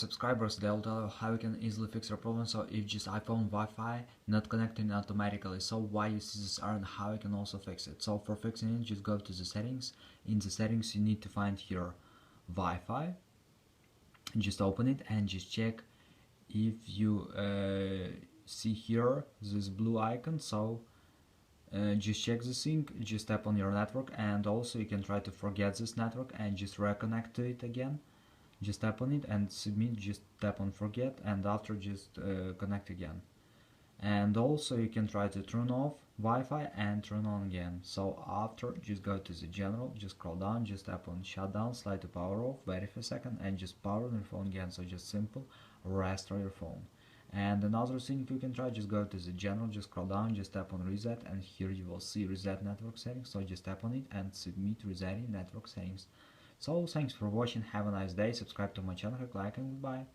Subscribers, they'll tell you how you can easily fix your problem. So if just iPhone Wi-Fi not connecting automatically, so why you see this error and how you can also fix it. So for fixing it, just go to the settings. In the settings you need to find here Wi-Fi, just open it and just check if you see here this blue icon. So just check the sync, just tap on your network, and also you can try to forget this network and just reconnect to it again. Just tap on it and submit, just tap on forget, and after just connect again. And also you can try to turn off Wi-Fi and turn on again. So after, just go to the general, just scroll down, just tap on shutdown, slide to power off, wait for a second, and just power on your phone again. So just simple restore your phone. And another thing you can try, just go to the general, just scroll down, just tap on reset, and here you will see reset network settings. So just tap on it and submit resetting network settings. So thanks for watching, have a nice day, subscribe to my channel, click like, and goodbye.